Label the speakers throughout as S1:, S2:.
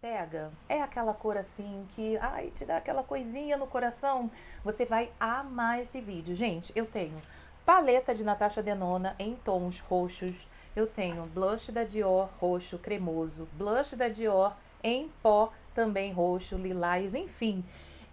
S1: pega, é aquela cor assim que, ai, te dá aquela coisinha no coração, você vai amar esse vídeo. Gente, eu tenho paleta de Natasha Denona em tons roxos, eu tenho blush da Dior roxo cremoso, blush da Dior em pó também roxo, lilás, enfim.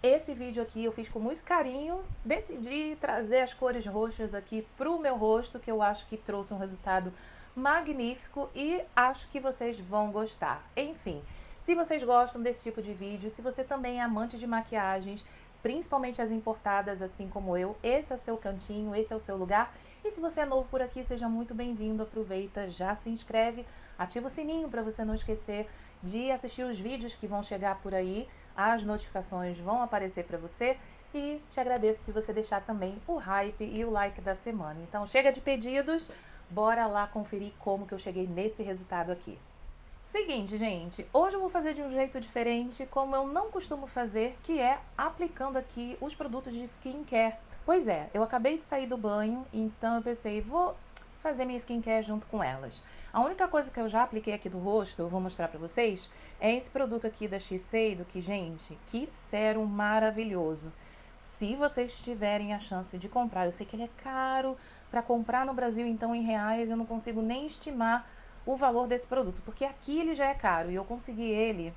S1: Esse vídeo aqui eu fiz com muito carinho, decidi trazer as cores roxas aqui pro meu rosto, que eu acho que trouxe um resultado magnífico e acho que vocês vão gostar. Enfim, se vocês gostam desse tipo de vídeo, se você também é amante de maquiagens, principalmente as importadas, assim como eu, esse é o seu cantinho, esse é o seu lugar. E se você é novo por aqui, seja muito bem-vindo, aproveita, já se inscreve, ativa o sininho para você não esquecer de assistir os vídeos que vão chegar por aí, as notificações vão aparecer para você e te agradeço se você deixar também o hype e o like da semana. Então chega de pedidos, bora lá conferir como que eu cheguei nesse resultado aqui. Seguinte, gente, hoje eu vou fazer de um jeito diferente, como eu não costumo fazer, que é aplicando aqui os produtos de skincare. Pois é, eu acabei de sair do banho, então eu pensei, vou fazer minha skincare junto com elas. A única coisa que eu já apliquei aqui do rosto, eu vou mostrar pra vocês, é esse produto aqui da Shiseido, que, gente, que sérum maravilhoso. Se vocês tiverem a chance de comprar, eu sei que ele é caro para comprar no Brasil, então em reais eu não consigo nem estimar o valor desse produto, porque aqui ele já é caro e eu consegui ele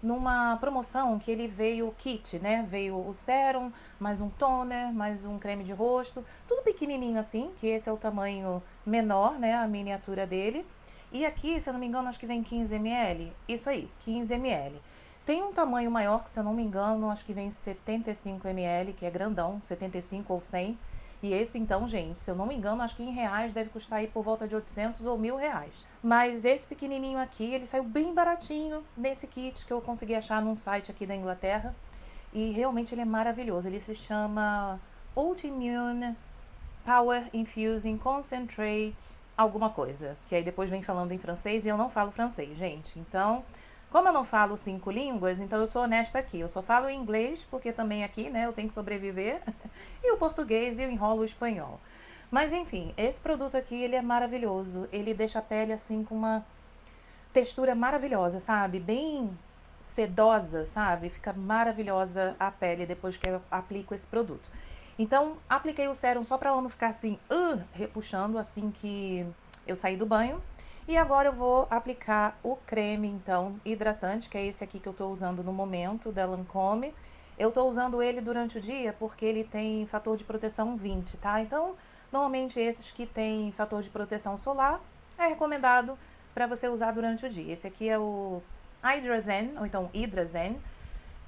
S1: numa promoção que ele veio kit, né? Veio o sérum, mais um toner, mais um creme de rosto, tudo pequenininho assim, que esse é o tamanho menor, né? A miniatura dele. E aqui, se eu não me engano, acho que vem 15 ml. Isso aí, 15 ml. Tem um tamanho maior, que se eu não me engano, acho que vem 75 ml, que é grandão, 75 ou 100. E esse então, gente, se eu não me engano, acho que em reais deve custar aí por volta de 800 ou 1.000 reais. Mas esse pequenininho aqui, ele saiu bem baratinho nesse kit que eu consegui achar num site aqui da Inglaterra. E realmente ele é maravilhoso. Ele se chama Ultimune Power Infusing Concentrate alguma coisa. Que aí depois vem falando em francês e eu não falo francês, gente. Então, como eu não falo 5 línguas, então eu sou honesta aqui. Eu só falo inglês, porque também aqui, né, eu tenho que sobreviver. E o português e eu enrolo o espanhol. Mas enfim, esse produto aqui, ele é maravilhoso. Ele deixa a pele assim com uma textura maravilhosa, sabe? Bem sedosa, sabe? Fica maravilhosa a pele depois que eu aplico esse produto. Então, apliquei o sérum só para ela não ficar assim, repuxando assim que eu saí do banho. E agora eu vou aplicar o creme, então, hidratante, que é esse aqui que eu tô usando no momento, da Lancôme. Eu tô usando ele durante o dia porque ele tem fator de proteção 20, tá? Então, normalmente esses que tem fator de proteção solar é recomendado para você usar durante o dia. Esse aqui é o Hydrazen, ou então Hydrazen,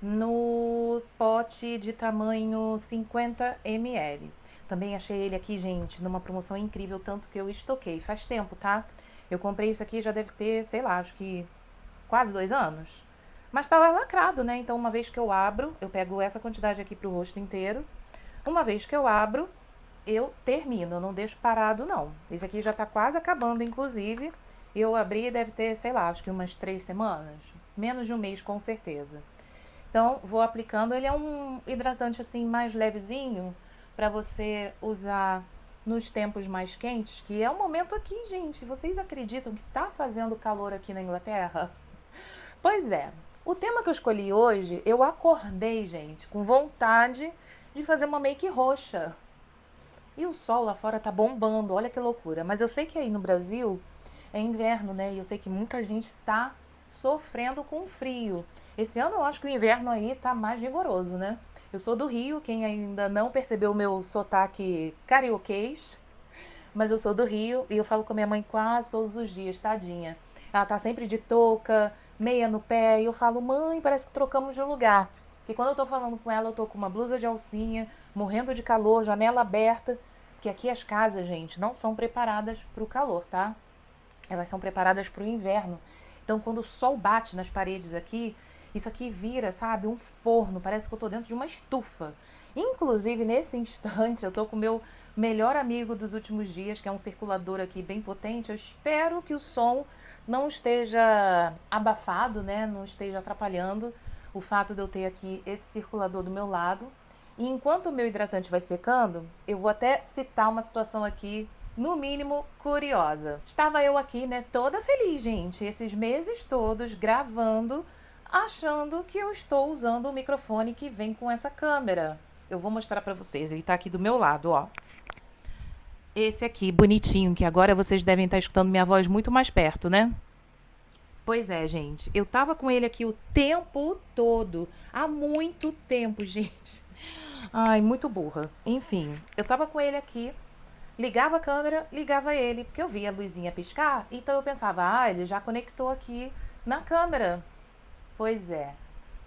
S1: no pote de tamanho 50 ml. Também achei ele aqui, gente, numa promoção incrível, tanto que eu estoquei. Faz tempo, tá? Eu comprei isso aqui, já deve ter, sei lá, acho que quase 2 anos. Mas tava lacrado, né? Então, uma vez que eu abro, eu pego essa quantidade aqui pro rosto inteiro. Uma vez que eu abro, eu termino, eu não deixo parado, não. Esse aqui já tá quase acabando, inclusive. Eu abri, deve ter, sei lá, acho que umas 3 semanas. Menos de um mês, com certeza. Então, vou aplicando. Ele é um hidratante, assim, mais levezinho, pra você usar nos tempos mais quentes, que é o momento aqui, gente. Vocês acreditam que tá fazendo calor aqui na Inglaterra? Pois é. O tema que eu escolhi hoje, eu acordei, gente, com vontade de fazer uma make roxa. E o sol lá fora tá bombando, olha que loucura. Mas eu sei que aí no Brasil é inverno, né? E eu sei que muita gente tá sofrendo com frio. Esse ano eu acho que o inverno aí tá mais rigoroso, né? Eu sou do Rio, quem ainda não percebeu o meu sotaque carioquês, mas eu sou do Rio e eu falo com a minha mãe quase todos os dias, tadinha. Ela tá sempre de touca, meia no pé, e eu falo, mãe, parece que trocamos de lugar. Porque quando eu tô falando com ela, eu tô com uma blusa de alcinha, morrendo de calor, janela aberta, porque aqui as casas, gente, não são preparadas pro calor, tá? Elas são preparadas pro inverno. Então, quando o sol bate nas paredes aqui, isso aqui vira, sabe, um forno. Parece que eu tô dentro de uma estufa. Inclusive, nesse instante, eu tô com o meu melhor amigo dos últimos dias, que é um circulador aqui bem potente. Eu espero que o som não esteja abafado, né? Não esteja atrapalhando o fato de eu ter aqui esse circulador do meu lado. E enquanto o meu hidratante vai secando, eu vou até citar uma situação aqui no mínimo curiosa. Estava eu aqui, né, toda feliz, gente, esses meses todos gravando achando que eu estou usando o microfone que vem com essa câmera. Eu vou mostrar para vocês, ele tá aqui do meu lado, ó. Esse aqui, bonitinho, que agora vocês devem estar escutando minha voz muito mais perto, né? Pois é, gente. Eu tava com ele aqui o tempo todo. Há muito tempo, gente. Ai, muito burra. Enfim, eu tava com ele aqui. Ligava a câmera, ligava ele, porque eu via a luzinha piscar. Então eu pensava, ele já conectou aqui na câmera. Pois é.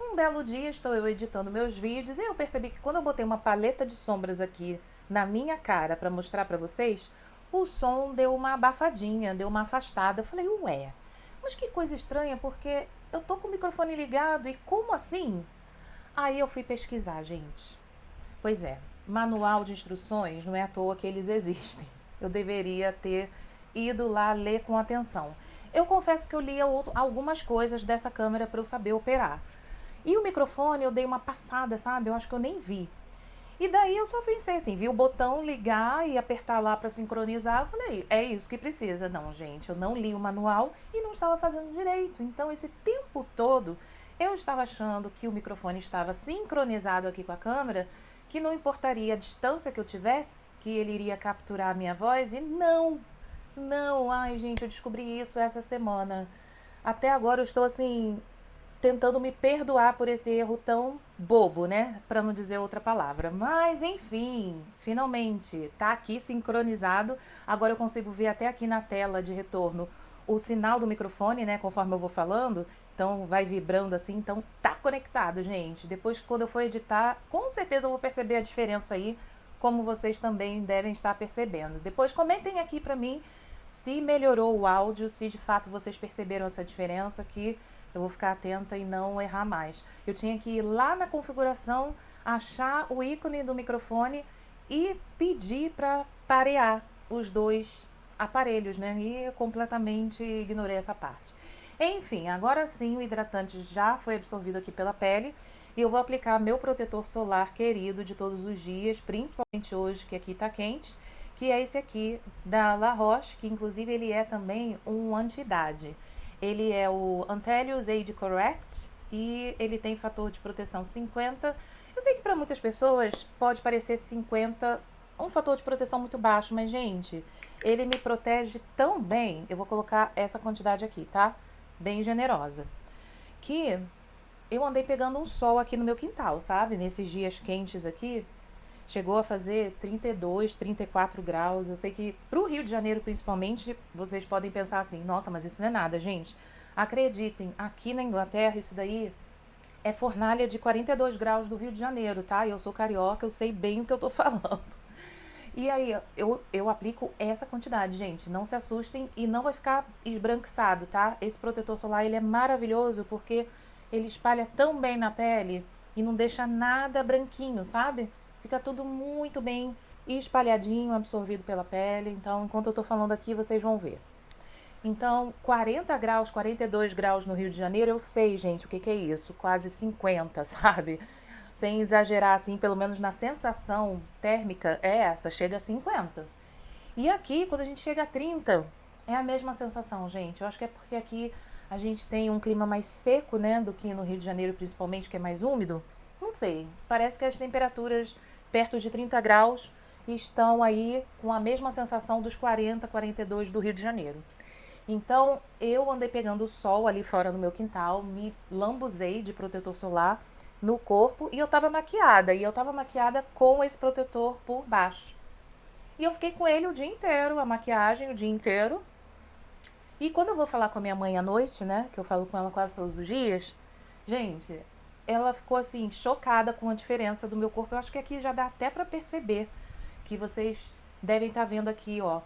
S1: Um belo dia estou eu editando meus vídeos e eu percebi que quando eu botei uma paleta de sombras aqui na minha cara para mostrar para vocês, o som deu uma abafadinha, deu uma afastada. Eu falei, ué, mas que coisa estranha, porque eu tô com o microfone ligado e como assim? Aí eu fui pesquisar, gente. Pois é, manual de instruções não é à toa que eles existem. Eu deveria ter ido lá ler com atenção. Eu confesso que eu li algumas coisas dessa câmera para eu saber operar. E o microfone eu dei uma passada, sabe? Eu acho que eu nem vi. E daí eu só pensei assim, vi o botão ligar e apertar lá para sincronizar. Eu falei, é isso que precisa. Não, gente, eu não li o manual e não estava fazendo direito. Então, esse tempo todo, eu estava achando que o microfone estava sincronizado aqui com a câmera, que não importaria a distância que eu tivesse, que ele iria capturar a minha voz. E não. Ai, gente, eu descobri isso essa semana. Até agora eu estou assim, tentando me perdoar por esse erro tão bobo, né? Para não dizer outra palavra. Mas, enfim, finalmente tá aqui sincronizado. Agora eu consigo ver até aqui na tela de retorno o sinal do microfone, né? Conforme eu vou falando. Então, vai vibrando assim. Então, tá conectado, gente. Depois, quando eu for editar, com certeza eu vou perceber a diferença aí, como vocês também devem estar percebendo. Depois, comentem aqui para mim se melhorou o áudio, se de fato vocês perceberam essa diferença, que eu vou ficar atenta e não errar mais. Eu tinha que ir lá na configuração, achar o ícone do microfone e pedir para parear os dois aparelhos, né? E eu completamente ignorei essa parte. Enfim, agora sim o hidratante já foi absorvido aqui pela pele e eu vou aplicar meu protetor solar querido de todos os dias, principalmente hoje que aqui tá quente, que é esse aqui da La Roche, que inclusive ele é também um anti-idade. Ele é o Antelius Age Correct e ele tem fator de proteção 50. Eu sei que para muitas pessoas pode parecer 50 um fator de proteção muito baixo, mas gente, ele me protege tão bem. Eu vou colocar essa quantidade aqui, tá? Bem generosa. Que eu andei pegando um sol aqui no meu quintal, sabe? Nesses dias quentes aqui, chegou a fazer 32, 34 graus. Eu sei que pro Rio de Janeiro, principalmente, vocês podem pensar assim, nossa, mas isso não é nada, gente. Acreditem, aqui na Inglaterra, isso daí é fornalha de 42 graus do Rio de Janeiro, tá? Eu sou carioca, eu sei bem o que eu tô falando. E aí, eu aplico essa quantidade, gente. Não se assustem e não vai ficar esbranquiçado, tá? Esse protetor solar, ele é maravilhoso porque ele espalha tão bem na pele e não deixa nada branquinho, sabe? Fica tudo muito bem espalhadinho, absorvido pela pele. Então, enquanto eu tô falando aqui, vocês vão ver. Então, 40 graus, 42 graus no Rio de Janeiro, eu sei, gente, o que é isso? Quase 50, sabe? Sem exagerar, assim, pelo menos na sensação térmica, é essa, chega a 50. E aqui, quando a gente chega a 30, é a mesma sensação, gente. Eu acho que é porque aqui a gente tem um clima mais seco, né, do que no Rio de Janeiro, principalmente, que é mais úmido. Não sei, parece que as temperaturas perto de 30 graus estão aí com a mesma sensação dos 40, 42 do Rio de Janeiro. Então, eu andei pegando o sol ali fora no meu quintal, me lambuzei de protetor solar no corpo e eu tava maquiada. E eu tava maquiada com esse protetor por baixo. E eu fiquei com ele o dia inteiro, a maquiagem o dia inteiro. E quando eu vou falar com a minha mãe à noite, né, que eu falo com ela quase todos os dias, gente, ela ficou assim, chocada com a diferença do meu corpo. Eu acho que aqui já dá até pra perceber que vocês devem estar vendo aqui, ó,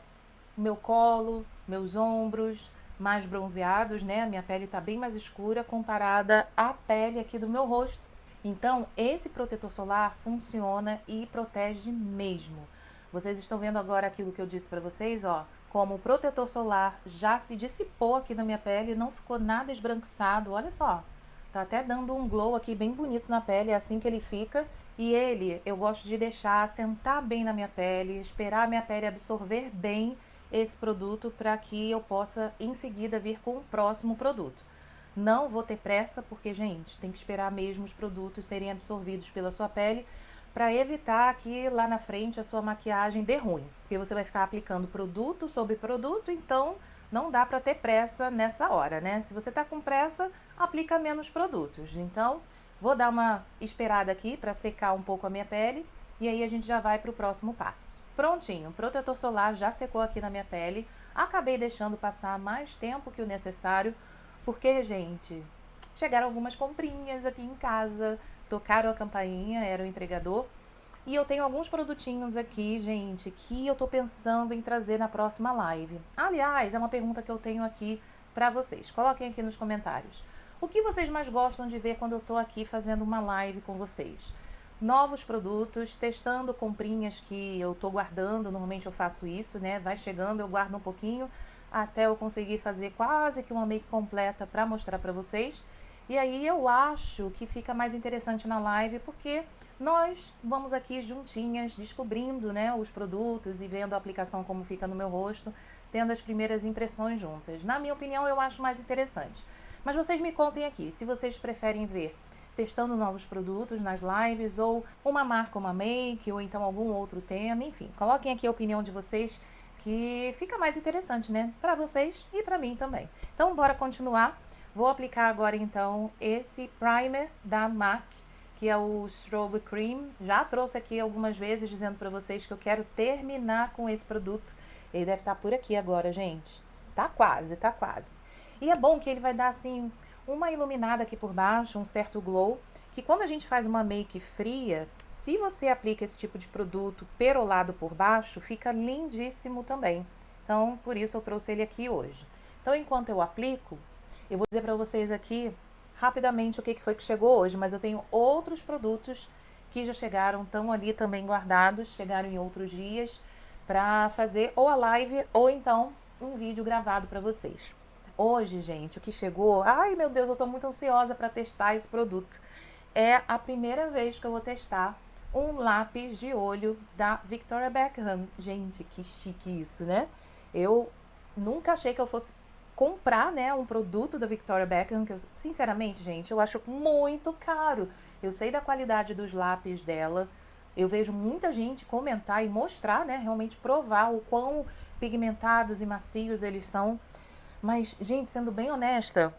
S1: meu colo, meus ombros mais bronzeados, né? A minha pele tá bem mais escura comparada à pele aqui do meu rosto. Então, esse protetor solar funciona e protege mesmo. Vocês estão vendo agora aquilo que eu disse para vocês, ó, como o protetor solar já se dissipou aqui na minha pele, não ficou nada esbranquiçado, olha só. Tá até dando um glow aqui bem bonito na pele, é assim que ele fica. E ele, eu gosto de deixar sentar bem na minha pele, esperar a minha pele absorver bem esse produto para que eu possa em seguida vir com o próximo produto. Não vou ter pressa, porque, gente, tem que esperar mesmo os produtos serem absorvidos pela sua pele para evitar que lá na frente a sua maquiagem dê ruim, porque você vai ficar aplicando produto sobre produto, então não dá para ter pressa nessa hora, né? Se você tá com pressa, aplica menos produtos. Então, vou dar uma esperada aqui para secar um pouco a minha pele e aí a gente já vai para o próximo passo. Prontinho, o protetor solar já secou aqui na minha pele. Acabei deixando passar mais tempo que o necessário, porque, gente, chegaram algumas comprinhas aqui em casa, tocaram a campainha, era o entregador. E eu tenho alguns produtinhos aqui, gente, que eu tô pensando em trazer na próxima live. Aliás, é uma pergunta que eu tenho aqui pra vocês. Coloquem aqui nos comentários. O que vocês mais gostam de ver quando eu tô aqui fazendo uma live com vocês? Novos produtos, testando comprinhas que eu tô guardando, normalmente eu faço isso, né? Vai chegando, eu guardo um pouquinho até eu conseguir fazer quase que uma make completa para mostrar para vocês. E aí eu acho que fica mais interessante na live, porque nós vamos aqui juntinhas descobrindo, né, os produtos e vendo a aplicação como fica no meu rosto, tendo as primeiras impressões juntas. Na minha opinião, eu acho mais interessante. Mas vocês me contem aqui, se vocês preferem ver testando novos produtos nas lives, ou uma marca, uma make, ou então algum outro tema, enfim. Coloquem aqui a opinião de vocês, que fica mais interessante, né? Para vocês e para mim também. Então, bora continuar. Vou aplicar agora, então, esse primer da MAC, que é o Strobe Cream. Já trouxe aqui algumas vezes dizendo para vocês que eu quero terminar com esse produto. Ele deve estar por aqui agora, gente. Tá quase, tá quase. E é bom que ele vai dar, assim, uma iluminada aqui por baixo, um certo glow, que quando a gente faz uma make fria, se você aplica esse tipo de produto perolado por baixo, fica lindíssimo também. Então, por isso eu trouxe ele aqui hoje. Então, enquanto eu aplico, eu vou dizer para vocês aqui rapidamente o que foi que chegou hoje, mas eu tenho outros produtos que já chegaram, estão ali também guardados, chegaram em outros dias, para fazer ou a live ou então um vídeo gravado para vocês. Hoje, gente, o que chegou... Ai, meu Deus, eu tô muito ansiosa para testar esse produto. É a primeira vez que eu vou testar um lápis de olho da Victoria Beckham. Gente, que chique isso, né? Eu nunca achei que eu fosse comprar, né, um produto da Victoria Beckham, que eu, sinceramente, gente, eu acho muito caro. Eu sei da qualidade dos lápis dela. Eu vejo muita gente comentar e mostrar, né, realmente provar o quão pigmentados e macios eles são. Mas, gente, sendo bem honesta,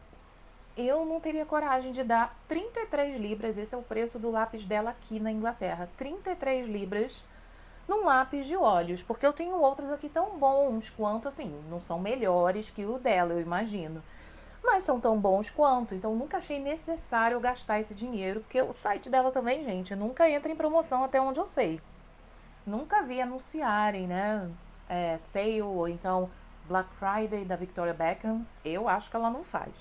S1: eu não teria coragem de dar 33 libras, esse é o preço do lápis dela aqui na Inglaterra, 33 libras num lápis de olhos, porque eu tenho outros aqui tão bons quanto, assim, não são melhores que o dela, eu imagino, mas são tão bons quanto, então nunca achei necessário gastar esse dinheiro, porque o site dela também, gente, nunca entra em promoção até onde eu sei. Nunca vi anunciarem, né, sale ou então Black Friday da Victoria Beckham, eu acho que ela não faz.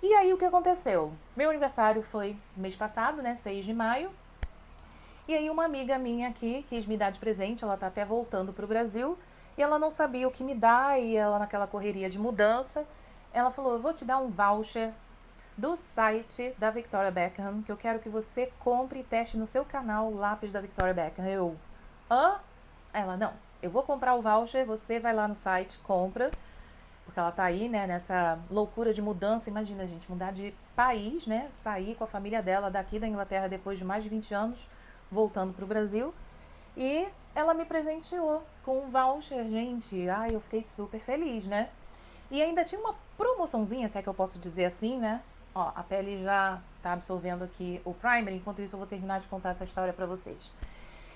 S1: E aí o que aconteceu? Meu aniversário foi mês passado, né, 6 de maio. E aí uma amiga minha aqui quis me dar de presente, ela tá até voltando pro Brasil, e ela não sabia o que me dar, e ela naquela correria de mudança, ela falou, eu vou te dar um voucher do site da Victoria Beckham, que eu quero que você compre e teste no seu canal o lápis da Victoria Beckham. Eu, hã? Ela, não, eu vou comprar o voucher, você vai lá no site, compra, porque ela tá aí, né, nessa loucura de mudança. Imagina, gente, mudar de país, né, sair com a família dela daqui da Inglaterra depois de mais de 20 anos, voltando pro Brasil. E ela me presenteou com um voucher, gente. Ai, eu fiquei super feliz, né? E ainda tinha uma promoçãozinha, se é que eu posso dizer assim, né? Ó, a pele já tá absorvendo aqui o primer, enquanto isso eu vou terminar de contar essa história pra vocês.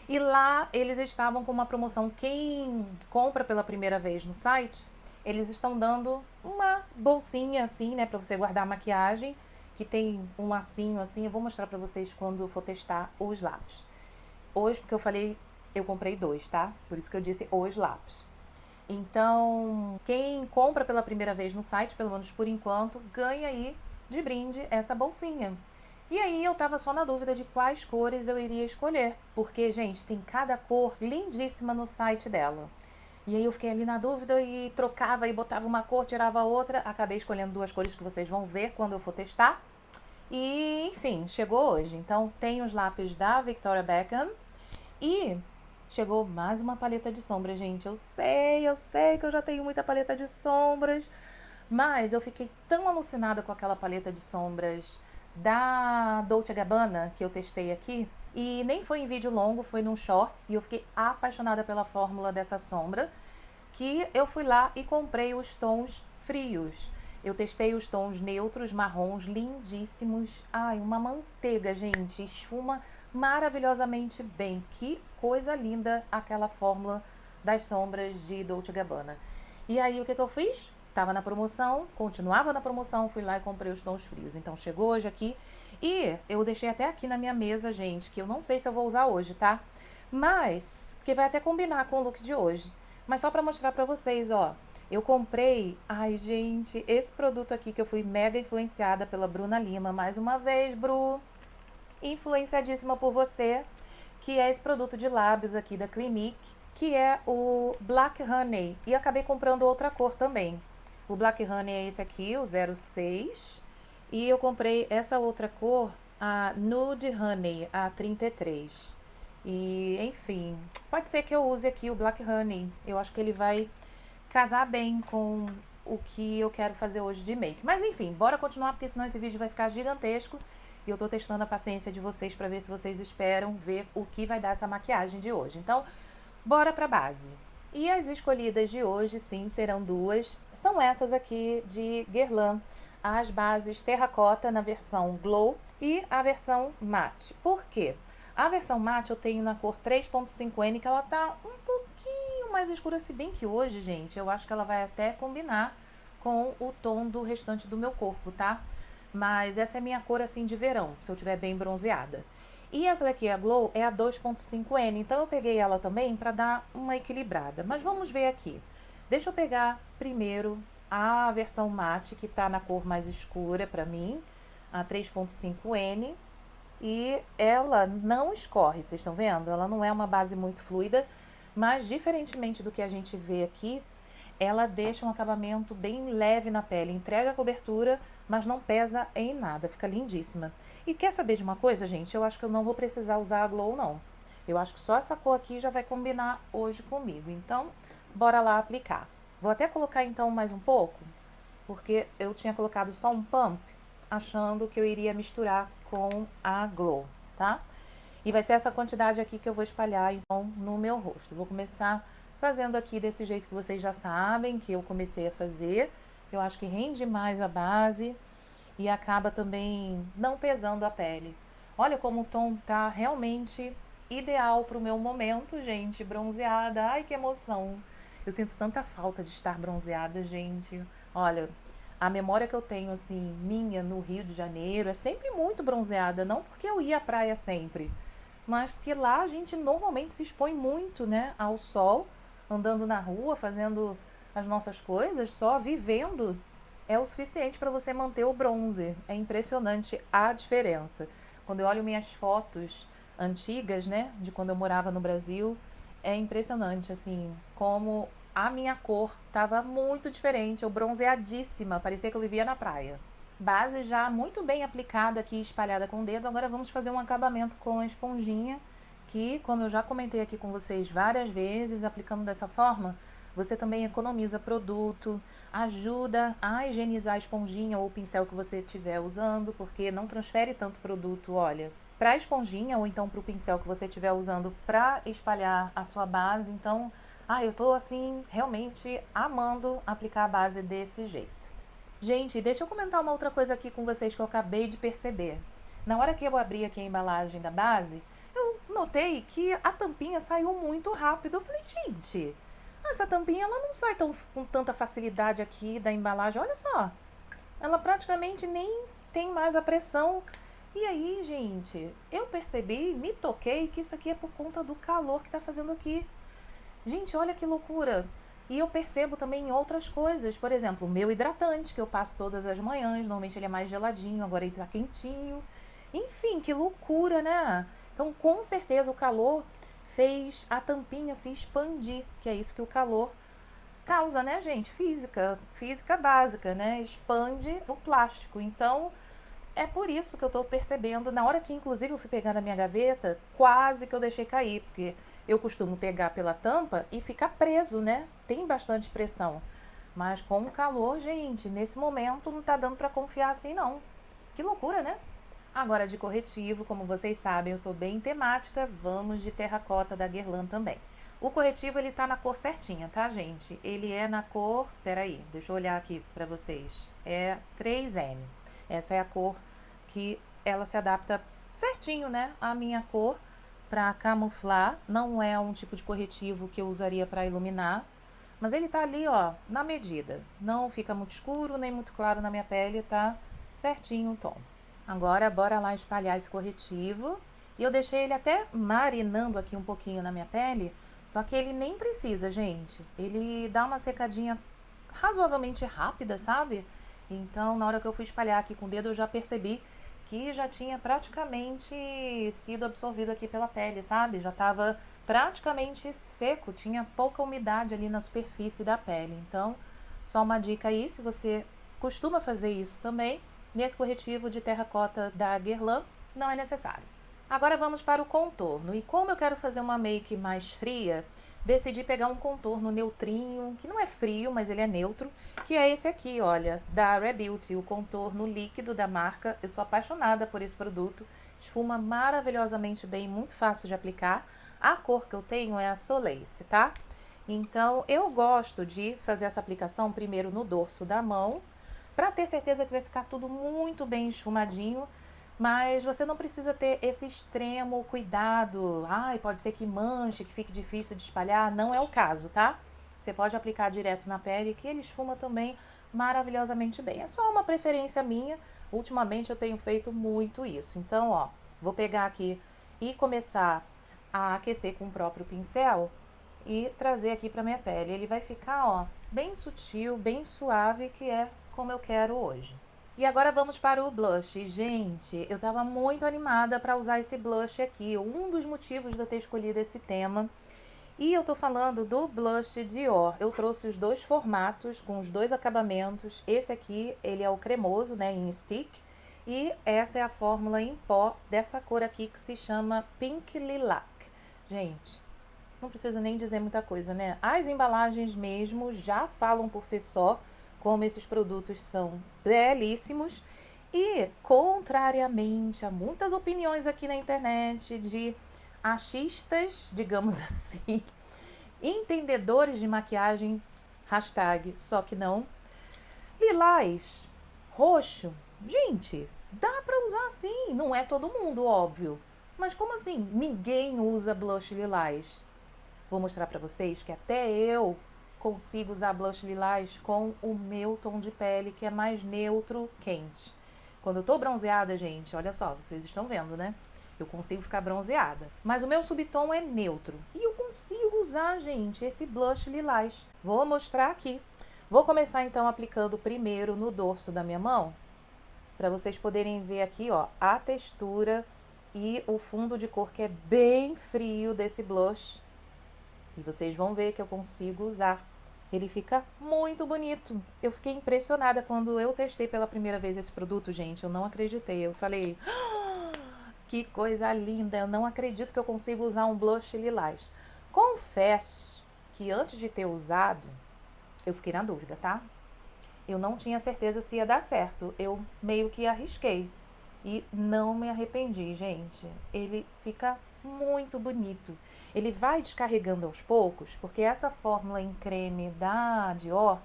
S1: E lá eles estavam com uma promoção, quem compra pela primeira vez no site, eles estão dando uma bolsinha assim, né, pra você guardar a maquiagem, que tem um lacinho assim, eu vou mostrar pra vocês quando for testar os lápis. Hoje, porque eu falei, eu comprei 2, tá? Por isso que eu disse os lápis. Então, quem compra pela primeira vez no site, pelo menos por enquanto, ganha aí de brinde essa bolsinha. E aí eu tava só na dúvida de quais cores eu iria escolher, porque, gente, tem cada cor lindíssima no site dela. E aí eu fiquei ali na dúvida e trocava e botava uma cor, tirava outra. Acabei escolhendo 2 cores que vocês vão ver quando eu for testar. E, enfim, chegou hoje. Então, tem os lápis da Victoria Beckham e chegou mais uma paleta de sombras, gente. Eu sei que eu já tenho muita paleta de sombras, Mas eu fiquei tão alucinada com aquela paleta de sombras da Dolce Gabbana que eu testei aqui. E nem foi em vídeo longo, foi num shorts. E eu fiquei apaixonada pela fórmula dessa sombra, que eu fui lá e comprei os tons frios. Eu testei os tons neutros, marrons, lindíssimos. Ai, uma manteiga, gente. Esfuma maravilhosamente bem. Que coisa linda aquela fórmula das sombras de Dolce Gabbana. E aí, o que eu fiz? Tava na promoção, continuava na promoção, fui lá e comprei os tons frios. Então, chegou hoje aqui e eu deixei até aqui na minha mesa, gente, que eu não sei se eu vou usar hoje, tá? Mas, que vai até combinar com o look de hoje. Mas só pra mostrar pra vocês, ó. Eu comprei, ai gente, esse produto aqui que eu fui mega influenciada pela Bruna Lima. Mais uma vez, Bru, influenciadíssima por você, que é esse produto de lábios aqui da Clinique, que é o Black Honey. E acabei comprando outra cor também. O Black Honey é esse aqui, o 06. E eu comprei essa outra cor, a Nude Honey, a 33. E, enfim, pode ser que eu use aqui o Black Honey. Eu acho que ele vai casar bem com o que eu quero fazer hoje de make. Mas, enfim, bora continuar, porque senão esse vídeo vai ficar gigantesco. E eu tô testando a paciência de vocês para ver se vocês esperam ver o que vai dar essa maquiagem de hoje. Então, bora pra base. E as escolhidas de hoje, sim, serão duas. São essas aqui de Guerlain. As bases terracota na versão Glow e a versão Matte. Por quê? A versão Matte eu tenho na cor 3.5N, que ela tá um pouquinho mais escura, se bem que hoje, gente, eu acho que ela vai até combinar com o tom do restante do meu corpo, tá? Mas essa é a minha cor, assim, de verão, se eu tiver bem bronzeada. E essa daqui, a Glow, é a 2.5N, então eu peguei ela também para dar uma equilibrada. Mas vamos ver aqui. Deixa eu pegar primeiro a versão Matte, que tá na cor mais escura para mim, a 3.5N. E ela não escorre, vocês estão vendo? Ela não é uma base muito fluida, mas diferentemente do que a gente vê aqui, ela deixa um acabamento bem leve na pele, entrega a cobertura, mas não pesa em nada, fica lindíssima. E quer saber de uma coisa, gente? Eu acho que eu não vou precisar usar a Glow, não. Eu acho que só essa cor aqui já vai combinar hoje comigo. Então, bora lá aplicar. Vou até colocar então mais um pouco, porque eu tinha colocado só um pump, achando que eu iria misturar com a Glow, tá? E vai ser essa quantidade aqui que eu vou espalhar, então, no meu rosto. Vou começar fazendo aqui desse jeito que vocês já sabem, que eu comecei a fazer. Eu acho que rende mais a base e acaba também não pesando a pele. Olha como o tom tá realmente ideal pro meu momento, gente, bronzeada. Ai, que emoção! Eu sinto tanta falta de estar bronzeada, gente. Olha, a memória que eu tenho, assim, minha no Rio de Janeiro é sempre muito bronzeada. Não porque eu ia à praia sempre, mas porque lá a gente normalmente se expõe muito, né, ao sol, andando na rua, fazendo as nossas coisas, só vivendo é o suficiente para você manter o bronze. É impressionante a diferença. Quando eu olho minhas fotos antigas, né, de quando eu morava no Brasil, é impressionante, assim, como a minha cor estava muito diferente, eu bronzeadíssima, parecia que eu vivia na praia. Base já muito bem aplicada aqui, espalhada com o dedo. Agora vamos fazer um acabamento com a esponjinha, que, como eu já comentei aqui com vocês várias vezes, aplicando dessa forma, você também economiza produto, ajuda a higienizar a esponjinha ou o pincel que você estiver usando, porque não transfere tanto produto, olha, para a esponjinha ou então para o pincel que você estiver usando para espalhar a sua base. Então, eu tô assim realmente amando aplicar a base desse jeito. Gente, deixa eu comentar uma outra coisa aqui com vocês que eu acabei de perceber. Na hora que eu abri aqui a embalagem da base, eu notei que a tampinha saiu muito rápido. Eu falei, gente, essa tampinha ela não sai com tanta facilidade aqui da embalagem. Olha só, ela praticamente nem tem mais a pressão. E aí, gente, eu percebi, me toquei que isso aqui é por conta do calor que tá fazendo aqui. Gente, olha que loucura. E eu percebo também em outras coisas. Por exemplo, o meu hidratante, que eu passo todas as manhãs. Normalmente ele é mais geladinho, agora ele tá quentinho. Enfim, que loucura, né? Então, com certeza, o calor fez a tampinha se expandir. Que é isso que o calor causa, né, gente? Física básica, né? Expande o plástico. Então, é por isso que eu tô percebendo. Na hora que, inclusive, eu fui pegar na minha gaveta, quase que eu deixei cair. Porque eu costumo pegar pela tampa e ficar preso, né? Tem bastante pressão. Mas com o calor, gente, nesse momento não tá dando pra confiar assim não. Que loucura, né? Agora de corretivo, como vocês sabem, eu sou bem temática, vamos de terracota da Guerlain também. O corretivo ele tá na cor certinha, tá, gente? Ele é na cor, peraí, deixa eu olhar aqui pra vocês. É 3N. Essa é a cor que ela se adapta certinho, né, à minha cor pra camuflar. Não é um tipo de corretivo que eu usaria pra iluminar, mas ele tá ali, ó, na medida. Não fica muito escuro nem muito claro na minha pele, tá certinho o tom. Agora, bora lá espalhar esse corretivo. E eu deixei ele até marinando aqui um pouquinho na minha pele, só que ele nem precisa, gente. Ele dá uma secadinha razoavelmente rápida, sabe? Então, na hora que eu fui espalhar aqui com o dedo, eu já percebi que já tinha praticamente sido absorvido aqui pela pele, sabe? Já estava praticamente seco, tinha pouca umidade ali na superfície da pele. Então, só uma dica aí, se você costuma fazer isso também, nesse corretivo de terracota da Guerlain, não é necessário. Agora vamos para o contorno. E como eu quero fazer uma make mais fria, decidi pegar um contorno neutrinho, que não é frio, mas ele é neutro, que é esse aqui, olha, da Rebeauty, o contorno líquido da marca. Eu sou apaixonada por esse produto, esfuma maravilhosamente bem, muito fácil de aplicar. A cor que eu tenho é a Solace, tá? Então, eu gosto de fazer essa aplicação primeiro no dorso da mão, para ter certeza que vai ficar tudo muito bem esfumadinho, mas você não precisa ter esse extremo cuidado. Ai, pode ser que manche, que fique difícil de espalhar. Não é o caso, tá? Você pode aplicar direto na pele, que ele esfuma também maravilhosamente bem. É só uma preferência minha. Ultimamente eu tenho feito muito isso. Então, ó, vou pegar aqui e começar a aquecer com o próprio pincel e trazer aqui para minha pele. Ele vai ficar, ó, bem sutil, bem suave, que é como eu quero hoje. E agora vamos para o blush. Gente, eu tava muito animada para usar esse blush aqui. Um dos motivos de eu ter escolhido esse tema. E eu tô falando do blush Dior. Eu trouxe os dois formatos com os dois acabamentos. Esse aqui, ele é o cremoso, né, em stick. E essa é a fórmula em pó dessa cor aqui que se chama Pink Lilac. Gente, não preciso nem dizer muita coisa, né? As embalagens mesmo já falam por si só como esses produtos são belíssimos e, contrariamente a muitas opiniões aqui na internet de achistas, digamos assim, entendedores de maquiagem, hashtag só que não, lilás, roxo, gente, dá pra usar sim, não é todo mundo, óbvio. Mas como assim? Ninguém usa blush lilás. Vou mostrar pra vocês que até eu consigo usar blush lilás com o meu tom de pele, que é mais neutro, quente. Quando eu tô bronzeada, gente, olha só, vocês estão vendo, né? Eu consigo ficar bronzeada. Mas o meu subtom é neutro. E eu consigo usar, gente, esse blush lilás. Vou mostrar aqui. Vou começar, então, aplicando primeiro no dorso da minha mão, para vocês poderem ver aqui, ó, a textura e o fundo de cor, que é bem frio desse blush. E vocês vão ver que eu consigo usar. Ele fica muito bonito. Eu fiquei impressionada quando eu testei pela primeira vez esse produto, gente. Eu não acreditei. Eu falei, "Ah, que coisa linda. Eu não acredito que eu consigo usar um blush lilás." Confesso que antes de ter usado, eu fiquei na dúvida, tá? Eu não tinha certeza se ia dar certo. Eu meio que arrisquei. E não me arrependi, gente. Ele fica muito bonito. Ele vai descarregando aos poucos, porque essa fórmula em creme da Dior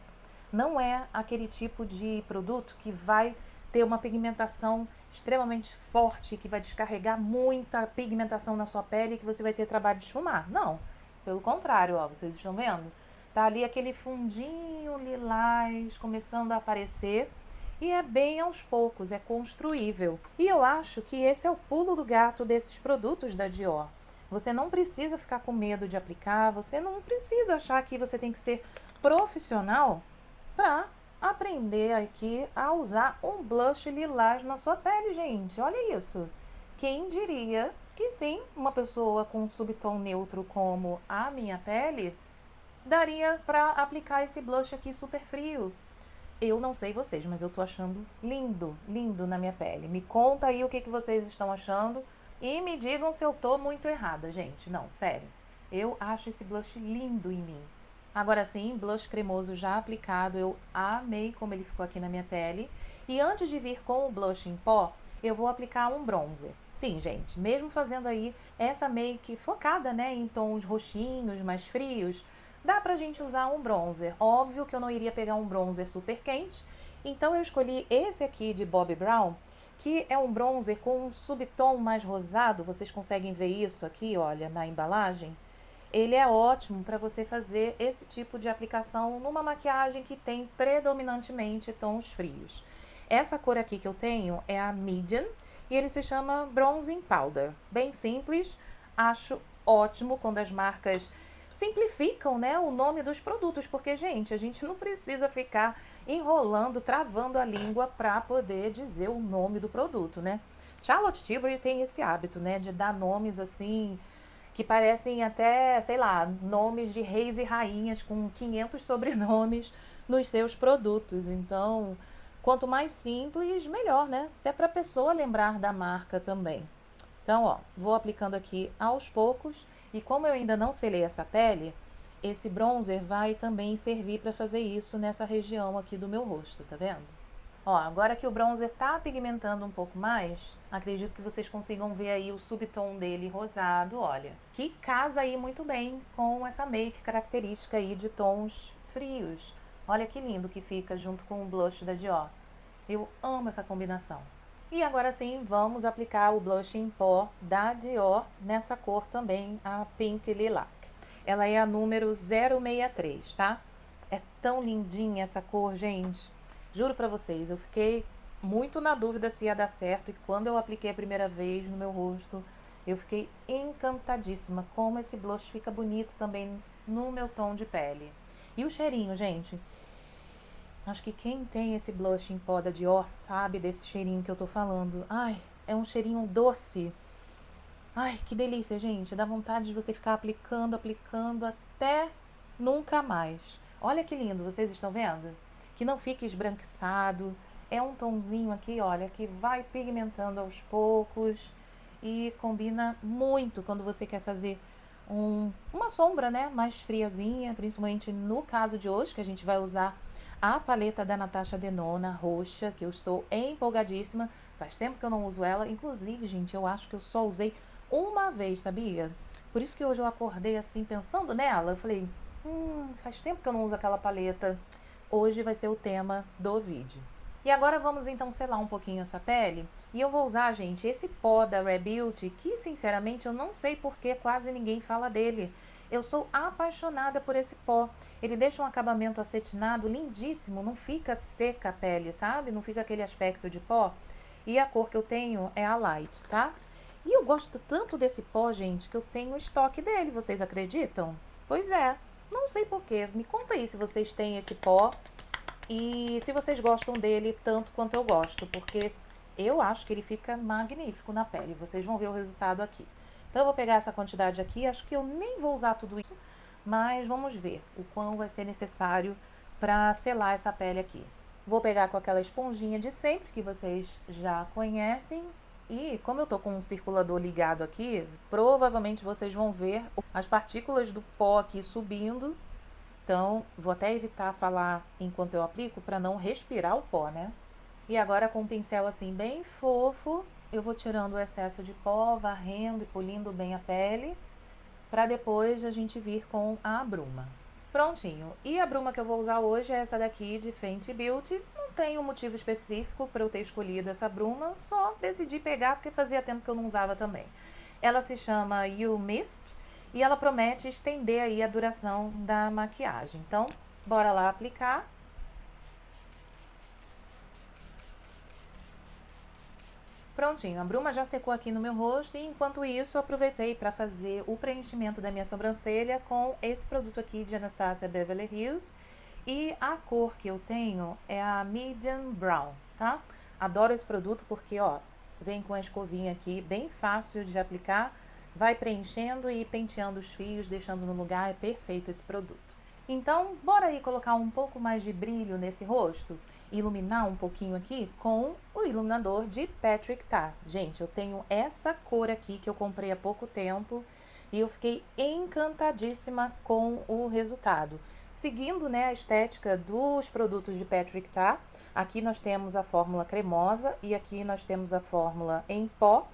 S1: não é aquele tipo de produto que vai ter uma pigmentação extremamente forte, que vai descarregar muita pigmentação na sua pele e que você vai ter trabalho de esfumar. Não, pelo contrário, ó, vocês estão vendo? Tá ali aquele fundinho lilás começando a aparecer. E é bem aos poucos, é construível. E eu acho que esse é o pulo do gato desses produtos da Dior. Você não precisa ficar com medo de aplicar, você não precisa achar que você tem que ser profissional para aprender aqui a usar um blush lilás na sua pele, gente. Olha isso. Quem diria que sim, uma pessoa com um subtom neutro como a minha pele daria para aplicar esse blush aqui super frio. Eu não sei vocês, mas eu tô achando lindo, lindo na minha pele. Me conta aí o que vocês estão achando e me digam se eu tô muito errada, gente. Não, sério. Eu acho esse blush lindo em mim. Agora sim, blush cremoso já aplicado, eu amei como ele ficou aqui na minha pele. E antes de vir com o blush em pó, eu vou aplicar um bronzer. Sim, gente, mesmo fazendo aí essa make focada, né, em tons roxinhos, mais frios, dá pra gente usar um bronzer. Óbvio que eu não iria pegar um bronzer super quente, então eu escolhi esse aqui de Bobbi Brown, que é um bronzer com um subtom mais rosado. Vocês conseguem ver isso aqui, olha, na embalagem? Ele é ótimo para você fazer esse tipo de aplicação numa maquiagem que tem predominantemente tons frios. Essa cor aqui que eu tenho é a Medium e ele se chama Bronzing Powder. Bem simples, acho ótimo quando as marcas simplificam, né, o nome dos produtos, porque, gente, a gente não precisa ficar enrolando, travando a língua para poder dizer o nome do produto, né? Charlotte Tilbury tem esse hábito, né, de dar nomes assim que parecem até, sei lá, nomes de reis e rainhas com 500 sobrenomes nos seus produtos. Então, quanto mais simples, melhor, né? Até para a pessoa lembrar da marca também. Então, ó, vou aplicando aqui aos poucos. E como eu ainda não selei essa pele, esse bronzer vai também servir para fazer isso nessa região aqui do meu rosto, tá vendo? Ó, agora que o bronzer tá pigmentando um pouco mais, acredito que vocês consigam ver aí o subtom dele rosado, olha. Que casa aí muito bem com essa make característica aí de tons frios. Olha que lindo que fica junto com o blush da Dior. Eu amo essa combinação. E agora sim, vamos aplicar o blush em pó da Dior nessa cor também, a Pink Lilac. Ela é a número 063, tá? É tão lindinha essa cor, gente. Juro pra vocês, eu fiquei muito na dúvida se ia dar certo e quando eu apliquei a primeira vez no meu rosto, eu fiquei encantadíssima como esse blush fica bonito também no meu tom de pele. E o cheirinho, gente? Acho que quem tem esse blush em pó da Dior sabe desse cheirinho que eu tô falando. Ai, é um cheirinho doce. Ai, que delícia, gente. Dá vontade de você ficar aplicando, aplicando até nunca mais. Olha que lindo, vocês estão vendo? Que não fique esbranquiçado. É um tonzinho aqui, olha, que vai pigmentando aos poucos e combina muito quando você quer fazer uma sombra, né, mais friazinha, principalmente no caso de hoje, que a gente vai usar a paleta da Natasha Denona roxa, que eu estou empolgadíssima. Faz tempo que eu não uso ela. Inclusive, gente, eu acho que eu só usei uma vez, sabia? Por isso que hoje eu acordei assim, pensando nela. Eu falei, faz tempo que eu não uso aquela paleta. Hoje vai ser o tema do vídeo. E agora vamos então selar um pouquinho essa pele. E eu vou usar, gente, esse pó da Rare Beauty, que sinceramente eu não sei porque quase ninguém fala dele. Eu sou apaixonada por esse pó. Ele deixa um acabamento acetinado lindíssimo, não fica seca a pele, sabe? Não fica aquele aspecto de pó. E a cor que eu tenho é a Light, tá? E eu gosto tanto desse pó, gente, que eu tenho estoque dele, vocês acreditam? Pois é, não sei porquê. Me conta aí se vocês têm esse pó e se vocês gostam dele tanto quanto eu gosto, porque eu acho que ele fica magnífico na pele. Vocês vão ver o resultado aqui. Então eu vou pegar essa quantidade aqui, acho que eu nem vou usar tudo isso, mas vamos ver o quão vai ser necessário para selar essa pele aqui. Vou pegar com aquela esponjinha de sempre, que vocês já conhecem, e como eu tô com um circulador ligado aqui, provavelmente vocês vão ver as partículas do pó aqui subindo. Então, vou até evitar falar enquanto eu aplico para não respirar o pó, né? E agora com um pincel assim bem fofo, eu vou tirando o excesso de pó, varrendo e polindo bem a pele, para depois a gente vir com a bruma. Prontinho. E a bruma que eu vou usar hoje é essa daqui de Fenty Beauty. Não tem um motivo específico para eu ter escolhido essa bruma, só decidi pegar porque fazia tempo que eu não usava também. Ela se chama You Mist e ela promete estender aí a duração da maquiagem. Então, bora lá aplicar. Prontinho, a bruma já secou aqui no meu rosto e enquanto isso eu aproveitei para fazer o preenchimento da minha sobrancelha com esse produto aqui de Anastasia Beverly Hills. E a cor que eu tenho é a Medium Brown, tá? Adoro esse produto porque, ó, vem com a escovinha aqui, bem fácil de aplicar, vai preenchendo e penteando os fios, deixando no lugar, é perfeito esse produto. Então, bora aí colocar um pouco mais de brilho nesse rosto? Iluminar um pouquinho aqui com o iluminador de Patrick Ta. Gente, eu tenho essa cor aqui que eu comprei há pouco tempo e eu fiquei encantadíssima com o resultado. seguindo, né, a estética dos produtos de Patrick Tá. Aqui nós temos a fórmula cremosa e aqui nós temos a fórmula em pó.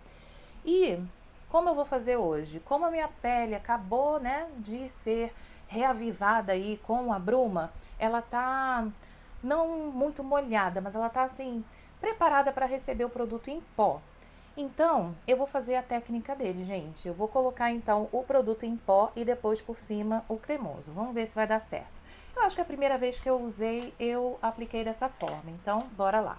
S1: E como eu vou fazer hoje? Como a minha pele acabou, né, de ser reavivada aí com a bruma, ela tá não muito molhada, mas ela tá assim preparada para receber o produto em pó. Então, eu vou fazer a técnica dele, gente. Eu vou colocar então o produto em pó e depois por cima o cremoso. Vamos ver se vai dar certo. Eu acho que a primeira vez que eu usei, eu apliquei dessa forma. Então, bora lá.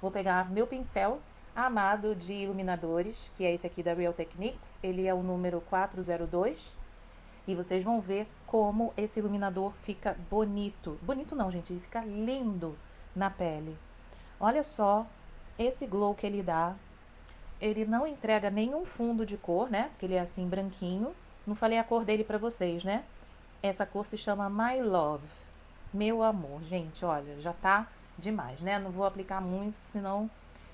S1: Vou pegar meu pincel amado de iluminadores, que é esse aqui da Real Techniques. Ele é o número 402. E vocês vão ver como esse iluminador fica bonito. Bonito não, gente, ele fica lindo na pele. Olha só esse glow que ele dá. Ele não entrega nenhum fundo de cor, né? Porque ele é assim branquinho. Não falei a cor dele pra vocês, né? Essa cor se chama My Love. Meu amor. Gente, olha, já tá demais, né? Não vou aplicar muito, senão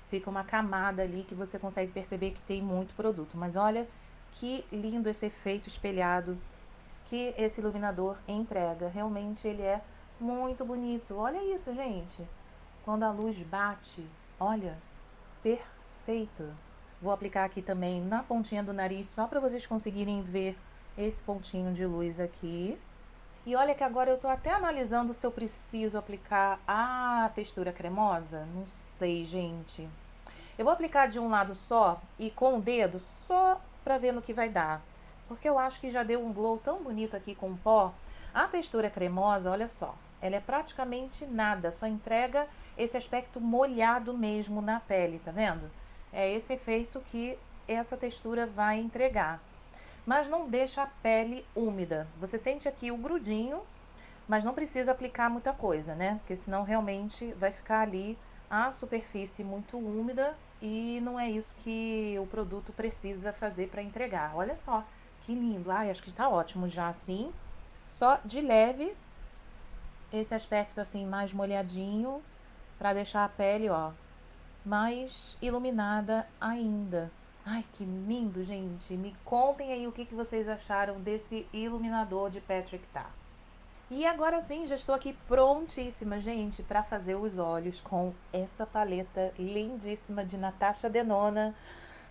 S1: fica uma camada ali que você consegue perceber que tem muito produto. Mas olha que lindo esse efeito espelhado que esse iluminador entrega. Realmente ele é muito bonito. Olha isso, gente. Quando a luz bate, olha, perfeito. Vou aplicar aqui também na pontinha do nariz, só para vocês conseguirem ver esse pontinho de luz aqui. E olha que agora eu tô até analisando se eu preciso aplicar a textura cremosa. Não sei, gente. Eu vou aplicar de um lado só e com o dedo, só para ver no que vai dar. Porque eu acho que já deu um glow tão bonito aqui com o pó. A textura cremosa, olha só, ela é praticamente nada, só entrega esse aspecto molhado mesmo na pele, tá vendo? É esse efeito que essa textura vai entregar. Mas não deixa a pele úmida. Você sente aqui o grudinho, mas não precisa aplicar muita coisa, né? Porque senão realmente vai ficar ali a superfície muito úmida e não é isso que o produto precisa fazer para entregar. Olha só, que lindo. Ai, acho que tá ótimo já assim. Só de leve esse aspecto assim mais molhadinho para deixar a pele, ó, mais iluminada ainda. Ai, que lindo, gente. Me contem aí o que vocês acharam desse iluminador de Patrick Tá. E agora sim, já estou aqui prontíssima, gente, para fazer os olhos com essa paleta lindíssima de Natasha Denona.